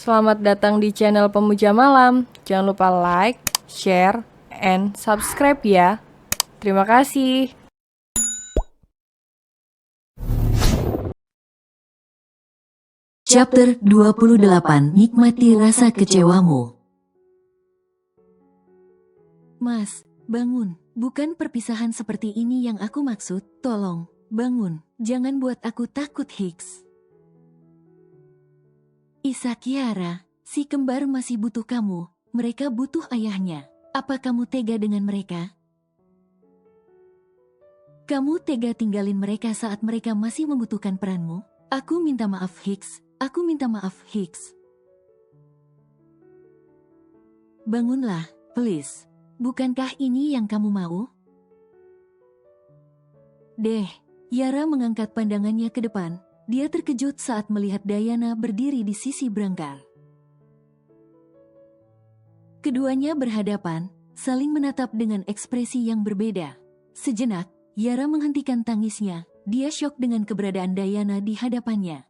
Selamat datang di channel Pemuja Malam. Jangan lupa like, share, and subscribe ya. Terima kasih. Chapter 28. Nikmati rasa kecewamu. Mas, bangun. Bukan perpisahan seperti ini yang aku maksud. Tolong, bangun. Jangan buat aku takut, Hicks. Kiara, si kembar masih butuh kamu. Mereka butuh ayahnya. Apa kamu tega dengan mereka? Kamu tega tinggalin mereka saat mereka masih membutuhkan peranmu? Aku minta maaf, Hicks. Aku minta maaf, Hicks. Bangunlah, please. Bukankah ini yang kamu mau? Yara mengangkat pandangannya ke depan. Dia terkejut saat melihat Diana berdiri di sisi berangkar. Keduanya berhadapan, saling menatap dengan ekspresi yang berbeda. Sejenak, Yara menghentikan tangisnya. Dia syok dengan keberadaan Diana di hadapannya.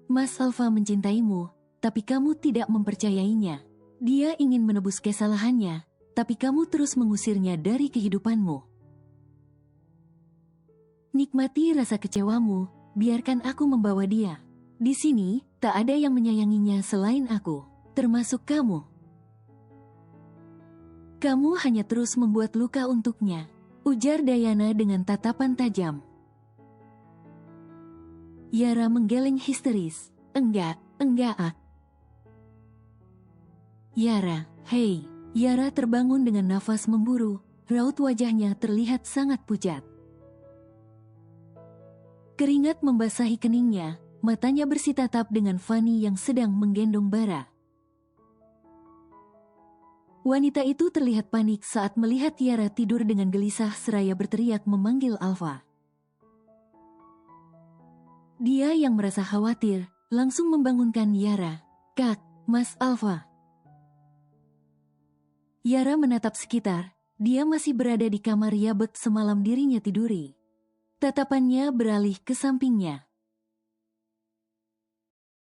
Mas Alpha mencintaimu, tapi kamu tidak mempercayainya. Dia ingin menebus kesalahannya, tapi kamu terus mengusirnya dari kehidupanmu. Nikmati rasa kecewamu, biarkan aku membawa dia. Di sini, tak ada yang menyayanginya selain aku, termasuk kamu. Kamu hanya terus membuat luka untuknya, ujar Diana dengan tatapan tajam. Yara menggeleng histeris. Enggak. Yara, hei. Yara terbangun dengan nafas memburu, raut wajahnya terlihat sangat pucat. Keringat membasahi keningnya, matanya bersitatap dengan Fanny yang sedang menggendong bara. Wanita itu terlihat panik saat melihat Yara tidur dengan gelisah seraya berteriak memanggil Alpha. Dia yang merasa khawatir, langsung membangunkan Yara. Kak, Mas Alpha. Yara menatap sekitar, dia masih berada di kamar Yabek semalam dirinya tiduri. Tatapannya beralih ke sampingnya,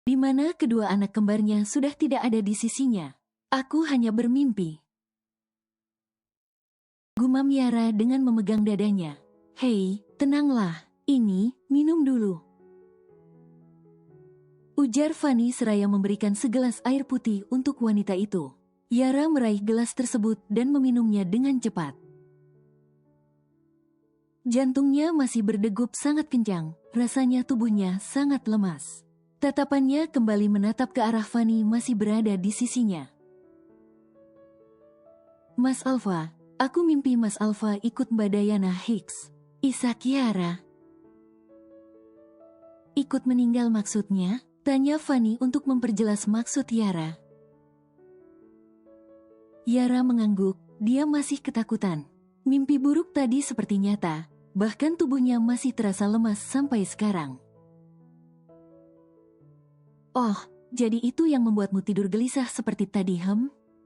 di mana kedua anak kembarnya sudah tidak ada di sisinya. Aku hanya bermimpi. Gumam Yara dengan memegang dadanya. Hei, tenanglah, ini, minum dulu. Ujar Fanny seraya memberikan segelas air putih untuk wanita itu. Yara meraih gelas tersebut dan meminumnya dengan cepat. Jantungnya masih berdegup sangat kencang, rasanya tubuhnya sangat lemas. Tatapannya kembali menatap ke arah Fanny masih berada di sisinya. Mas Alpha, aku mimpi Mas Alpha ikut Mbak Diana Hicks. Kiara. Ikut meninggal maksudnya? Tanya Fanny untuk memperjelas maksud Yara. Yara mengangguk, dia masih ketakutan. Mimpi buruk tadi seperti nyata, bahkan tubuhnya masih terasa lemas sampai sekarang. Oh, jadi itu yang membuatmu tidur gelisah seperti tadi,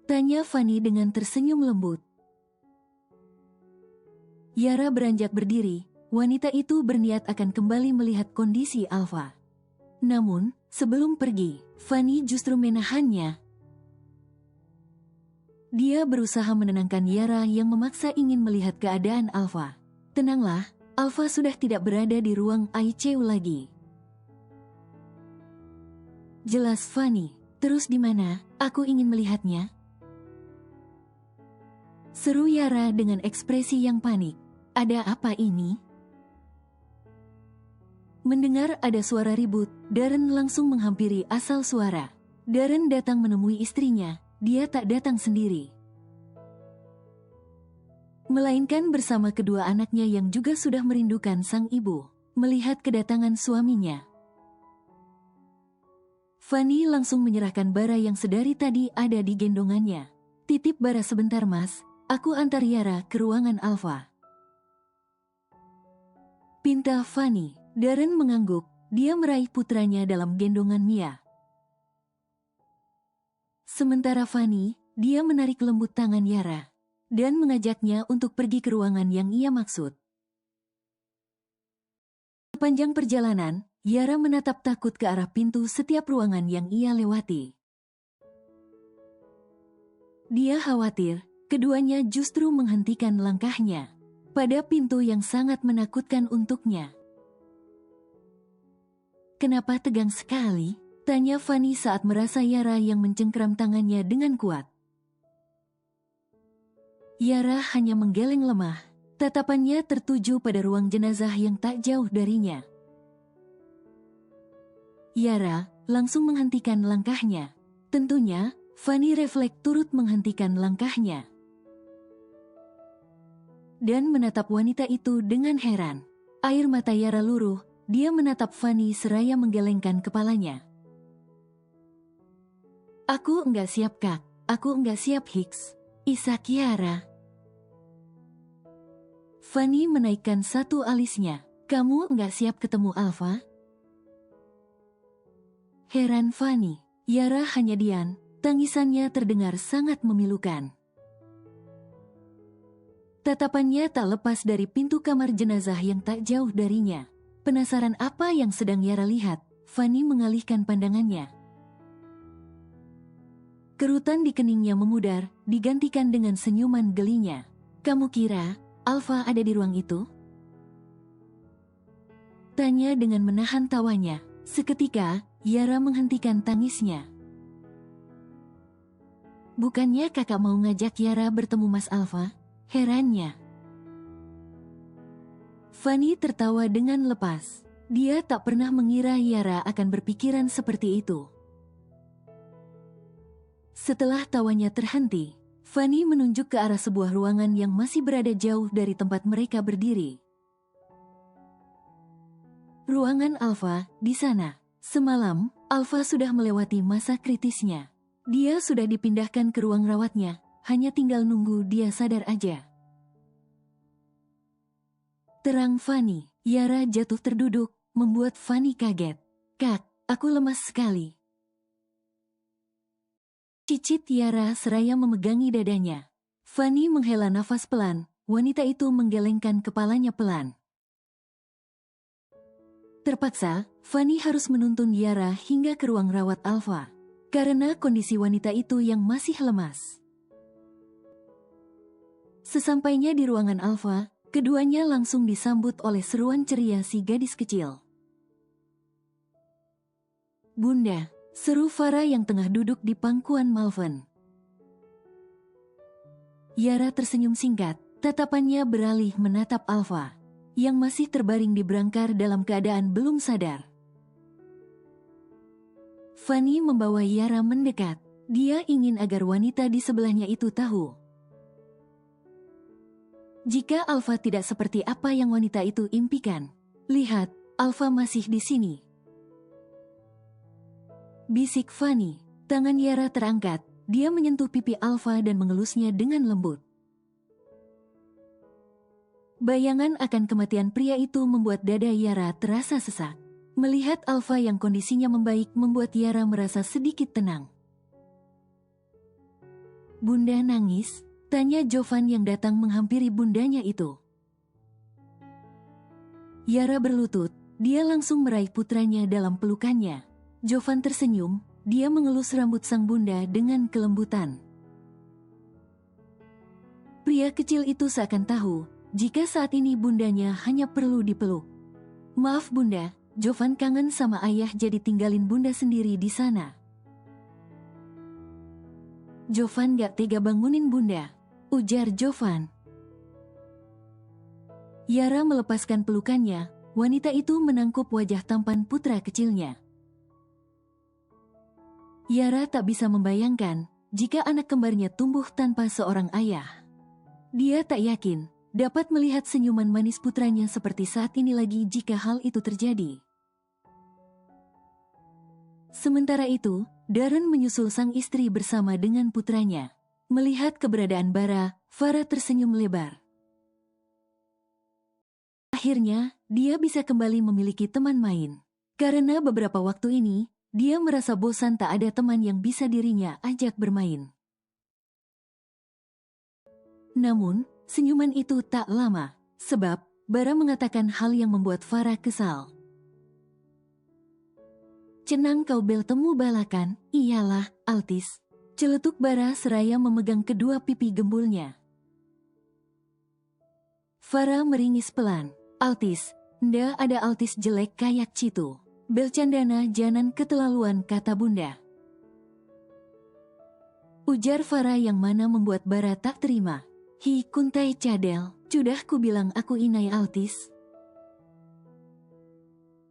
Tanya Fanny dengan tersenyum lembut. Yara beranjak berdiri, wanita itu berniat akan kembali melihat kondisi Alpha. Namun, sebelum pergi, Fanny justru menahannya. Dia berusaha menenangkan Yara yang memaksa ingin melihat keadaan Alpha. Tenanglah, Alpha sudah tidak berada di ruang ICU lagi. Jelas Fanny, terus di mana? Aku ingin melihatnya. Seru Yara dengan ekspresi yang panik. Ada apa ini? Mendengar ada suara ribut, Darren langsung menghampiri asal suara. Darren datang menemui istrinya, dia tak datang sendiri, melainkan bersama kedua anaknya yang juga sudah merindukan sang ibu. Melihat kedatangan suaminya, Fanny langsung menyerahkan bara yang sedari tadi ada di gendongannya. Titip bara sebentar mas, aku antar Yara ke ruangan Alpha. Pinta Fanny. Darren mengangguk, dia meraih putranya dalam gendongan Mia. Sementara Fanny, dia menarik lembut tangan Yara dan mengajaknya untuk pergi ke ruangan yang ia maksud. Sepanjang perjalanan, Yara menatap takut ke arah pintu setiap ruangan yang ia lewati. Dia khawatir keduanya justru menghentikan langkahnya pada pintu yang sangat menakutkan untuknya. "Kenapa tegang sekali?" tanya Fanny saat merasa Yara yang mencengkeram tangannya dengan kuat. Yara hanya menggeleng lemah. Tatapannya tertuju pada ruang jenazah yang tak jauh darinya. Yara langsung menghentikan langkahnya. Tentunya, Fanny refleks turut menghentikan langkahnya. Dan menatap wanita itu dengan heran. Air mata Yara luruh, dia menatap Fanny seraya menggelengkan kepalanya. "Aku enggak siap, Kak. Aku enggak siap, Hicks," isak Yara. Fanny menaikkan satu alisnya. "Kamu enggak siap ketemu Alpha?" Heran Fanny. Yara hanya diam. Tangisannya terdengar sangat memilukan. Tatapannya tak lepas dari pintu kamar jenazah yang tak jauh darinya. Penasaran apa yang sedang Yara lihat, Fanny mengalihkan pandangannya. Kerutan di keningnya memudar, digantikan dengan senyuman gelinya. "Kamu kira Alpha ada di ruang itu?" tanya dengan menahan tawanya. Seketika, Yara menghentikan tangisnya. "Bukannya kakak mau ngajak Yara bertemu Mas Alpha?" herannya. Fanny tertawa dengan lepas. Dia tak pernah mengira Yara akan berpikiran seperti itu. Setelah tawanya terhenti, Fanny menunjuk ke arah sebuah ruangan yang masih berada jauh dari tempat mereka berdiri. "Ruangan Alpha, di sana. Semalam, Alpha sudah melewati masa kritisnya. Dia sudah dipindahkan ke ruang rawatnya, hanya tinggal nunggu dia sadar aja." Terang Fanny. Yara jatuh terduduk, membuat Fanny kaget. "Kak, aku lemas sekali." Cicit Yara seraya memegangi dadanya. Fanny menghela nafas pelan, wanita itu menggelengkan kepalanya pelan. Terpaksa, Fanny harus menuntun Yara hingga ke ruang rawat Alpha, karena kondisi wanita itu yang masih lemas. Sesampainya di ruangan Alpha, keduanya langsung disambut oleh seruan ceria si gadis kecil. "Bunda," seru Farah yang tengah duduk di pangkuan Malvern. Yara tersenyum singkat, tatapannya beralih menatap Alpha, yang masih terbaring di brangkar dalam keadaan belum sadar. Fanny membawa Yara mendekat. Dia ingin agar wanita di sebelahnya itu tahu. Jika Alpha tidak seperti apa yang wanita itu impikan. "Lihat, Alpha masih di sini," bisik Fanny. Tangan Yara terangkat, dia menyentuh pipi Alpha dan mengelusnya dengan lembut. Bayangan akan kematian pria itu membuat dada Yara terasa sesak. Melihat Alpha yang kondisinya membaik membuat Yara merasa sedikit tenang. "Bunda nangis?" tanya Jovan yang datang menghampiri bundanya itu. Yara berlutut, dia langsung meraih putranya dalam pelukannya. Jovan tersenyum, dia mengelus rambut sang bunda dengan kelembutan. Pria kecil itu seakan tahu, jika saat ini bundanya hanya perlu dipeluk. "Maaf bunda, Jovan kangen sama ayah jadi tinggalin bunda sendiri di sana." "Jovan gak tega bangunin bunda," ujar Jovan. Yara melepaskan pelukannya, wanita itu menangkup wajah tampan putra kecilnya. Yara tak bisa membayangkan jika anak kembarnya tumbuh tanpa seorang ayah. Dia tak yakin dapat melihat senyuman manis putranya seperti saat ini lagi jika hal itu terjadi. Sementara itu, Darren menyusul sang istri bersama dengan putranya. Melihat keberadaan Bara, Farah tersenyum lebar. Akhirnya, dia bisa kembali memiliki teman main. Karena beberapa waktu ini, dia merasa bosan tak ada teman yang bisa dirinya ajak bermain. Namun, senyuman itu tak lama, sebab Bara mengatakan hal yang membuat Farah kesal. Cenang kau bertemu balakan, iyalah, Altis. Celetuk Bara seraya memegang kedua pipi gembulnya. Farah meringis pelan. Altis, nda ada Altis jelek kayak citu. Belcandana janan keterlaluan, kata bunda. Ujar Farah yang mana membuat Bara tak terima. Hi kuntai cadel, sudah ku bilang aku inai Altis.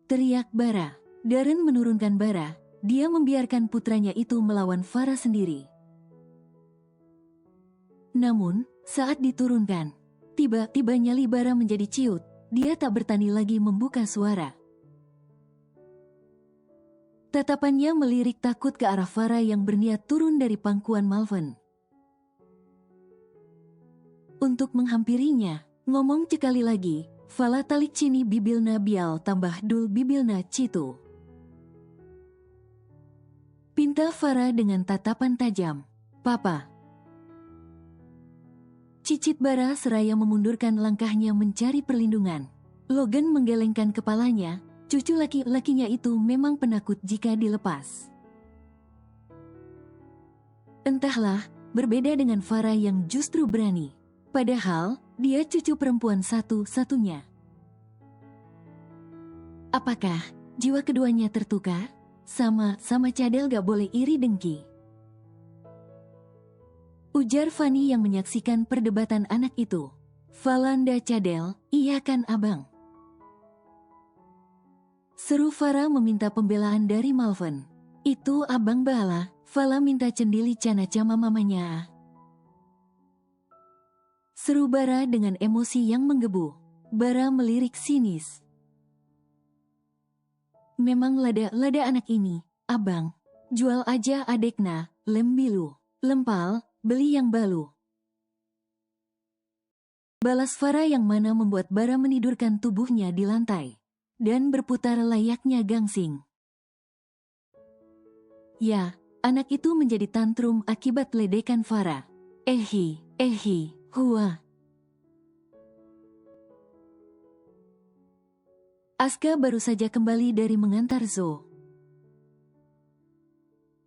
Teriak Bara. Darren menurunkan Bara, dia membiarkan putranya itu melawan Farah sendiri. Namun, saat diturunkan, tiba-tiba nyali Bara menjadi ciut, dia tak bertani lagi membuka suara. Tatapannya melirik takut ke arah Farah yang berniat turun dari pangkuan Malven. Untuk menghampirinya, ngomong sekali lagi, Fala talik cini bibilna bial tambah dul bibilna citu. Pinta Farah dengan tatapan tajam. Papa. Cicit Bara seraya memundurkan langkahnya mencari perlindungan. Logan menggelengkan kepalanya, cucu laki-lakinya itu memang penakut jika dilepas. Entahlah, berbeda dengan Farah yang justru berani. Padahal, dia cucu perempuan satu-satunya. Apakah jiwa keduanya tertukar? Sama cadel gak boleh iri dengki. Ujar Fanny yang menyaksikan perdebatan anak itu. Valanda cadel, iya kan abang? Seru Farah meminta pembelaan dari Malven. Itu abang bala, Vala minta cendili cana cama mamanya. Seru Bara dengan emosi yang menggebu. Bara melirik sinis. Memang lada anak ini, abang. Jual aja adekna, lembilu. Lempal, beli yang balu. Balas Farah yang mana membuat Bara menidurkan tubuhnya di lantai. Dan berputar layaknya gangsing. Ya, anak itu menjadi tantrum akibat ledekan Farah. Ehi, hua. Aska baru saja kembali dari mengantar Zo.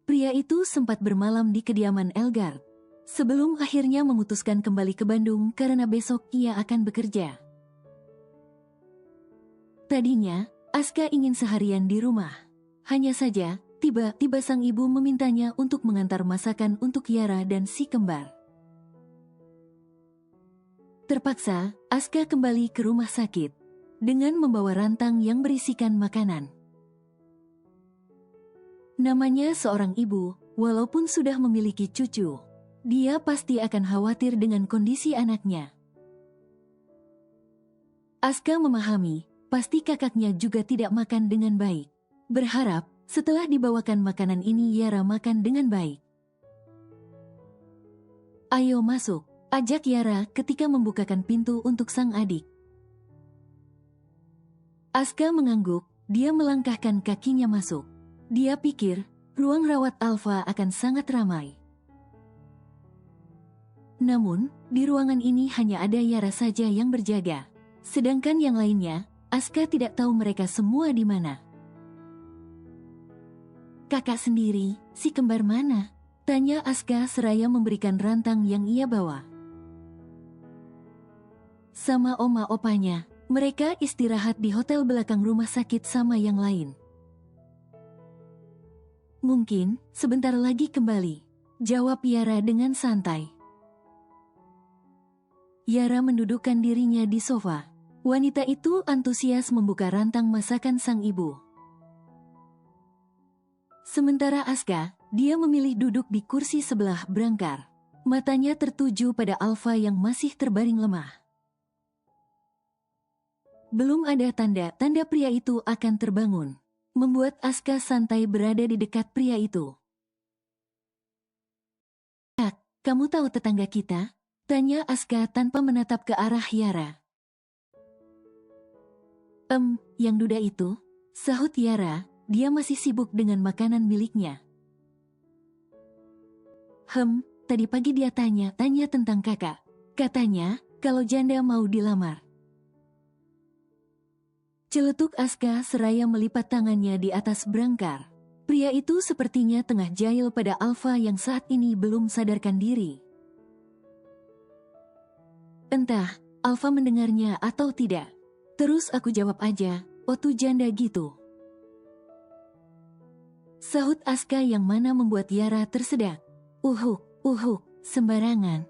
Pria itu sempat bermalam di kediaman Elgard, sebelum akhirnya memutuskan kembali ke Bandung karena besok ia akan bekerja. Tadinya, Aska ingin seharian di rumah. Hanya saja, tiba-tiba sang ibu memintanya untuk mengantar masakan untuk Yara dan si kembar. Terpaksa, Aska kembali ke rumah sakit dengan membawa rantang yang berisikan makanan. Namanya seorang ibu, walaupun sudah memiliki cucu, dia pasti akan khawatir dengan kondisi anaknya. Aska memahami, pasti kakaknya juga tidak makan dengan baik. Berharap, setelah dibawakan makanan ini Yara makan dengan baik. Ayo masuk, ajak Yara ketika membukakan pintu untuk sang adik. Aska mengangguk, dia melangkahkan kakinya masuk. Dia pikir, ruang rawat Alfa akan sangat ramai. Namun, di ruangan ini hanya ada Yara saja yang berjaga. Sedangkan yang lainnya, Aska tidak tahu mereka semua di mana. Kakak sendiri, si kembar mana? Tanya Aska seraya memberikan rantang yang ia bawa. Sama oma opanya, mereka istirahat di hotel belakang rumah sakit sama yang lain. Mungkin, sebentar lagi kembali, jawab Yara dengan santai. Yara mendudukkan dirinya di sofa. Wanita itu antusias membuka rantang masakan sang ibu. Sementara Aska, dia memilih duduk di kursi sebelah berangkar. Matanya tertuju pada Alfa yang masih terbaring lemah. Belum ada tanda-tanda pria itu akan terbangun, membuat Aska santai berada di dekat pria itu. Kak, kamu tahu tetangga kita? Tanya Aska tanpa menatap ke arah Yara. Yang duda itu? Sahut Yara, dia masih sibuk dengan makanan miliknya. Tadi pagi dia tanya tentang kakak. Katanya, kalau janda mau dilamar. Celetuk Aska seraya melipat tangannya di atas berangkar. Pria itu sepertinya tengah jahil pada Alfa yang saat ini belum sadarkan diri. Entah, Alfa mendengarnya atau tidak. Terus aku jawab aja, "Oh tuh janda gitu." Sahut Aska yang mana membuat Yara tersedak. Uhuk, sembarangan.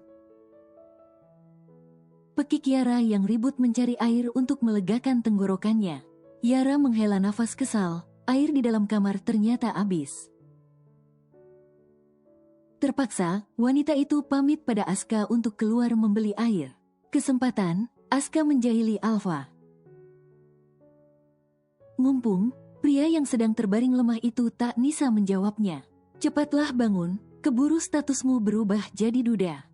Pekik Yara yang ribut mencari air untuk melegakan tenggorokannya. Yara menghela nafas kesal, air di dalam kamar ternyata habis. Terpaksa, wanita itu pamit pada Aska untuk keluar membeli air. Kesempatan, Aska menjahili Alfa. Mumpung, pria yang sedang terbaring lemah itu tak bisa menjawabnya. "Cepatlah bangun, keburu statusmu berubah jadi duda."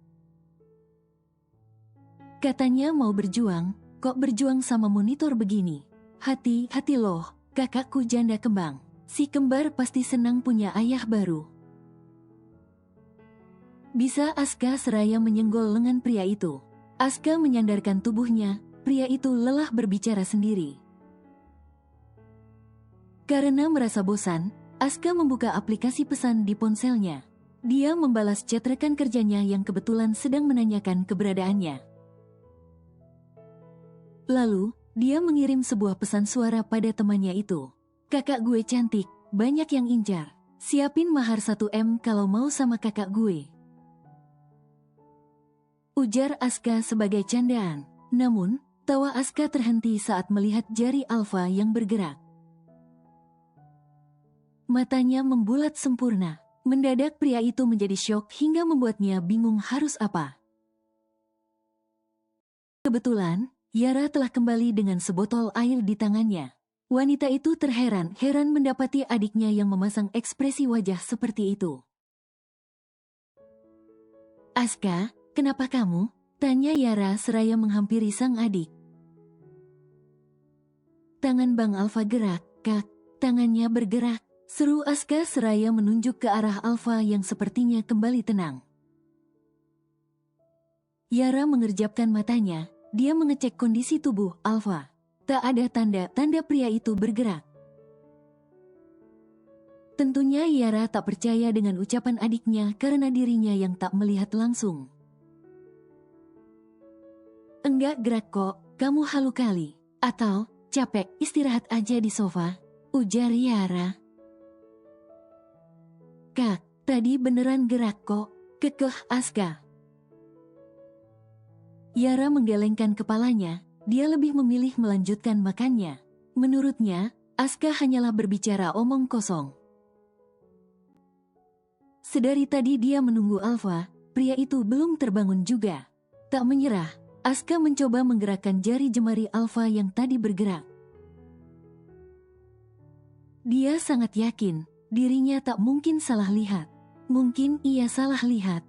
Katanya mau berjuang, kok berjuang sama monitor begini. Hati-hati loh, kakakku janda kembang. Si kembar pasti senang punya ayah baru. Bisa Aska seraya menyenggol lengan pria itu. Aska menyandarkan tubuhnya, pria itu lelah berbicara sendiri. Karena merasa bosan, Aska membuka aplikasi pesan di ponselnya. Dia membalas chat rekan kerjanya yang kebetulan sedang menanyakan keberadaannya. Lalu, dia mengirim sebuah pesan suara pada temannya itu. "Kakak gue cantik, banyak yang incar. Siapin mahar 1 M kalau mau sama kakak gue." Ujar Aska sebagai candaan. Namun, tawa Aska terhenti saat melihat jari Alfa yang bergerak. Matanya membulat sempurna. Mendadak pria itu menjadi syok hingga membuatnya bingung harus apa. Kebetulan, Yara telah kembali dengan sebotol air di tangannya. Wanita itu terheran-heran mendapati adiknya yang memasang ekspresi wajah seperti itu. "Aska, kenapa kamu?" tanya Yara seraya menghampiri sang adik. "Tangan Bang Alfa gerak, Kak." "Tangannya bergerak," seru Aska seraya menunjuk ke arah Alfa yang sepertinya kembali tenang. Yara mengerjapkan matanya, dia mengecek kondisi tubuh Alfa. Tak ada tanda-tanda pria itu bergerak. Tentunya Yara tak percaya dengan ucapan adiknya karena dirinya yang tak melihat langsung. "Enggak gerak kok, kamu halu kali. Atau, capek istirahat aja di sofa," ujar Yara. "Kak, tadi beneran gerak kok," kekeh Aska. Yara menggelengkan kepalanya, dia lebih memilih melanjutkan makannya. Menurutnya, Aska hanyalah berbicara omong kosong. Sedari tadi dia menunggu Alfa, pria itu belum terbangun juga. Tak menyerah, Aska mencoba menggerakkan jari jemari Alfa yang tadi bergerak. Dia sangat yakin, dirinya tak mungkin salah lihat. Mungkin ia salah lihat.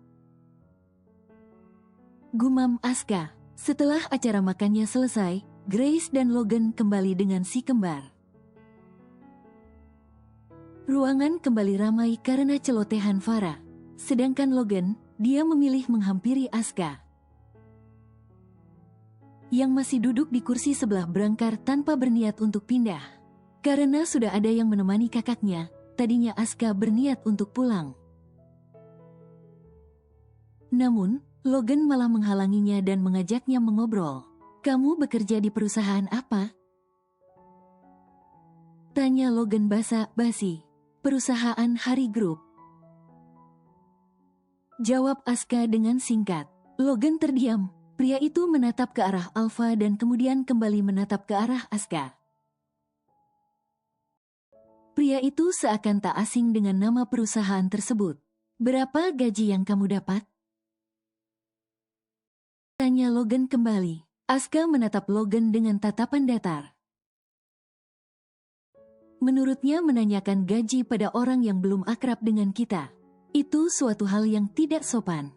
Gumam Aska. Setelah acara makannya selesai, Grace dan Logan kembali dengan si kembar. Ruangan kembali ramai karena celotehan Farah. Sedangkan Logan, dia memilih menghampiri Aska yang masih duduk di kursi sebelah berangkar tanpa berniat untuk pindah. Karena sudah ada yang menemani kakaknya, tadinya Aska berniat untuk pulang. Namun, Logan malah menghalanginya dan mengajaknya mengobrol. "Kamu bekerja di perusahaan apa?" tanya Logan basa-basi. "Perusahaan Hari Group," jawab Aska dengan singkat. Logan terdiam. Pria itu menatap ke arah Alfa dan kemudian kembali menatap ke arah Aska. Pria itu seakan tak asing dengan nama perusahaan tersebut. "Berapa gaji yang kamu dapat?" tanya Logan kembali. Aska menatap Logan dengan tatapan datar. Menurutnya menanyakan gaji pada orang yang belum akrab dengan kita, itu suatu hal yang tidak sopan.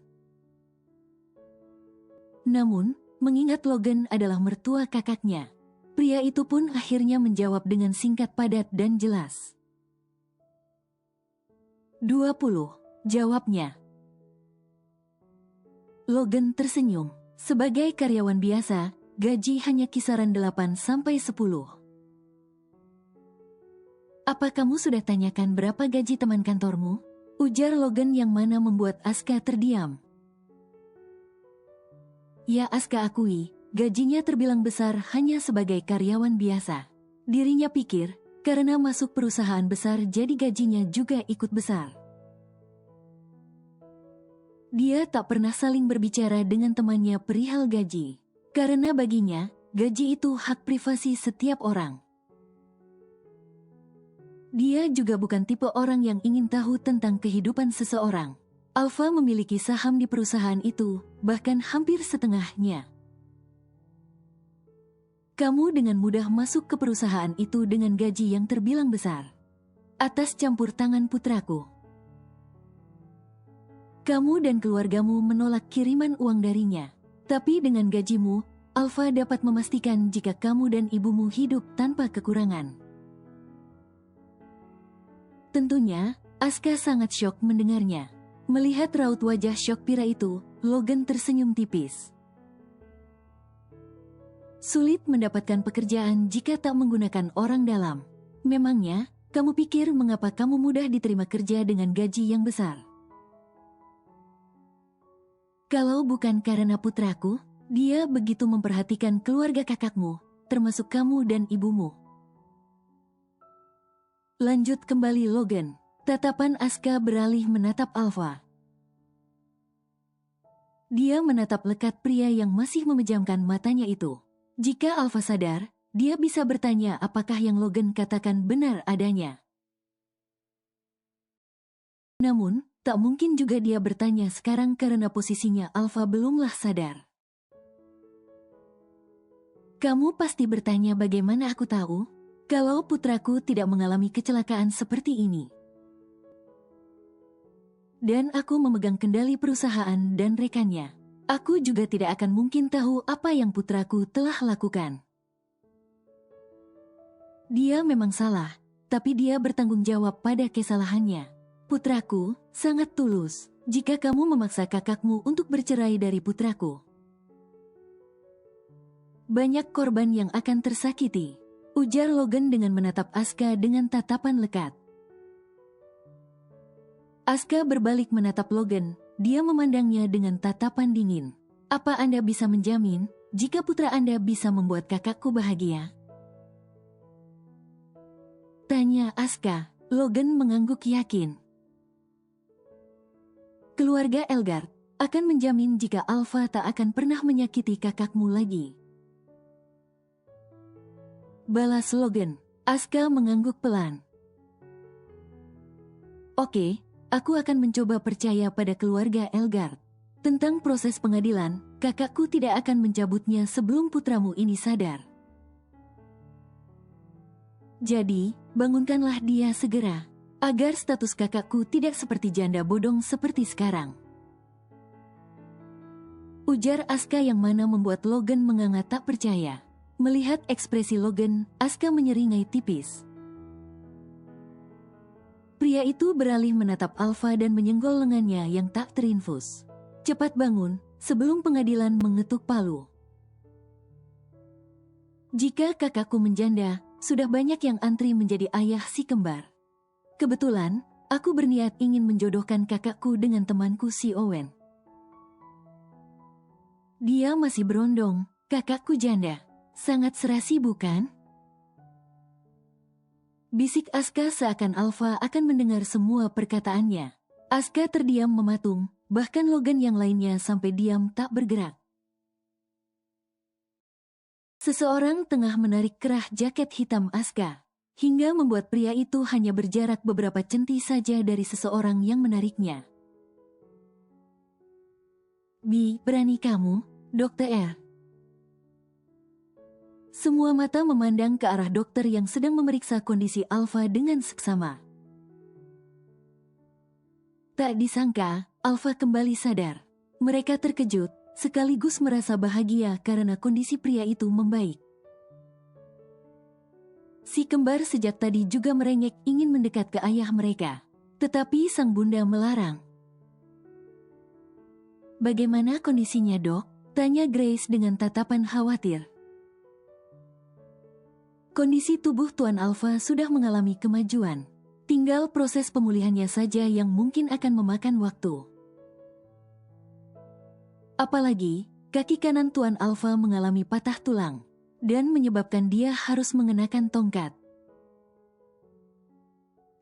Namun, mengingat Logan adalah mertua kakaknya, pria itu pun akhirnya menjawab dengan singkat padat dan jelas. 20, jawabnya. Logan tersenyum. Sebagai karyawan biasa, gaji hanya kisaran 8-10. Apa kamu sudah tanyakan berapa gaji teman kantormu? Ujar Logan yang mana membuat Aska terdiam. Ya, Aska akui, gajinya terbilang besar hanya sebagai karyawan biasa. Dirinya pikir, karena masuk perusahaan besar jadi gajinya juga ikut besar. Dia tak pernah saling berbicara dengan temannya perihal gaji. Karena baginya, gaji itu hak privasi setiap orang. Dia juga bukan tipe orang yang ingin tahu tentang kehidupan seseorang. Alfa memiliki saham di perusahaan itu, bahkan hampir setengahnya. Kamu dengan mudah masuk ke perusahaan itu dengan gaji yang terbilang besar. Atas campur tangan putraku. Kamu dan keluargamu menolak kiriman uang darinya. Tapi dengan gajimu, Alfa dapat memastikan jika kamu dan ibumu hidup tanpa kekurangan. Tentunya, Aska sangat syok mendengarnya. Melihat raut wajah syok pira itu, Logan tersenyum tipis. Sulit mendapatkan pekerjaan jika tak menggunakan orang dalam. Memangnya, kamu pikir mengapa kamu mudah diterima kerja dengan gaji yang besar? Kalau bukan karena putraku, dia begitu memperhatikan keluarga kakakmu, termasuk kamu dan ibumu. Lanjut kembali Logan. Tatapan Aska beralih menatap Alfa. Dia menatap lekat pria yang masih memejamkan matanya itu. Jika Alfa sadar, dia bisa bertanya apakah yang Logan katakan benar adanya. Namun, tak mungkin juga dia bertanya sekarang karena posisinya Alfa belumlah sadar. Kamu pasti bertanya bagaimana aku tahu? Kalau putraku tidak mengalami kecelakaan seperti ini. Dan aku memegang kendali perusahaan dan rekannya. Aku juga tidak akan mungkin tahu apa yang putraku telah lakukan. Dia memang salah, tapi dia bertanggung jawab pada kesalahannya. Putraku, sangat tulus, jika kamu memaksa kakakmu untuk bercerai dari putraku. Banyak korban yang akan tersakiti. Ujar Logan dengan menatap Aska dengan tatapan lekat. Aska berbalik menatap Logan, dia memandangnya dengan tatapan dingin. Apa Anda bisa menjamin, jika putra Anda bisa membuat kakakku bahagia? Tanya Aska. Logan mengangguk yakin. Keluarga Elgard akan menjamin jika Alfa tak akan pernah menyakiti kakakmu lagi. Balas Logan. Aska mengangguk pelan. Oke, aku akan mencoba percaya pada keluarga Elgard. Tentang proses pengadilan, kakakku tidak akan mencabutnya sebelum putramu ini sadar. Jadi, bangunkanlah dia segera, agar status kakakku tidak seperti janda bodong seperti sekarang. Ujar Aska yang mana membuat Logan menganga tak percaya. Melihat ekspresi Logan, Aska menyeringai tipis. Pria itu beralih menatap Alfa dan menyenggol lengannya yang tak terinfus. Cepat bangun, sebelum pengadilan mengetuk palu. Jika kakakku menjanda, sudah banyak yang antri menjadi ayah si kembar. Kebetulan, aku berniat ingin menjodohkan kakakku dengan temanku si Owen. Dia masih berondong, kakakku janda. Sangat serasi bukan? Bisik Aska seakan Alfa akan mendengar semua perkataannya. Aska terdiam mematung, bahkan Logan yang lainnya sampai diam tak bergerak. Seseorang tengah menarik kerah jaket hitam Aska, hingga membuat pria itu hanya berjarak beberapa centi saja dari seseorang yang menariknya. Berani kamu, Dr. R. Semua mata memandang ke arah dokter yang sedang memeriksa kondisi Alfa dengan seksama. Tak disangka, Alfa kembali sadar. Mereka terkejut, sekaligus merasa bahagia karena kondisi pria itu membaik. Si kembar sejak tadi juga merengek ingin mendekat ke ayah mereka. Tetapi sang bunda melarang. Bagaimana kondisinya, Dok? Tanya Grace dengan tatapan khawatir. Kondisi tubuh Tuan Alfa sudah mengalami kemajuan. Tinggal proses pemulihannya saja yang mungkin akan memakan waktu. Apalagi, kaki kanan Tuan Alfa mengalami patah tulang dan menyebabkan dia harus mengenakan tongkat.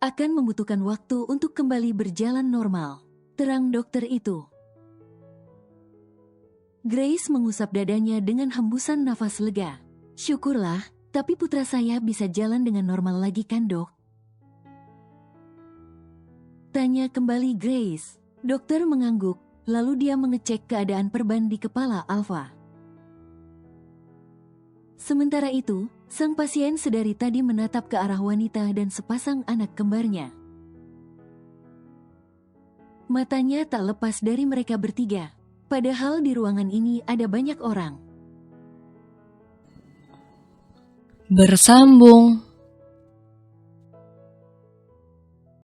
Akan membutuhkan waktu untuk kembali berjalan normal, terang dokter itu. Grace mengusap dadanya dengan hembusan nafas lega. Syukurlah, tapi putra saya bisa jalan dengan normal lagi kan, Dok? Tanya kembali Grace. Dokter mengangguk, lalu dia mengecek keadaan perban di kepala Alfa. Sementara itu, sang pasien sedari tadi menatap ke arah wanita dan sepasang anak kembarnya. Matanya tak lepas dari mereka bertiga, padahal di ruangan ini ada banyak orang. Bersambung.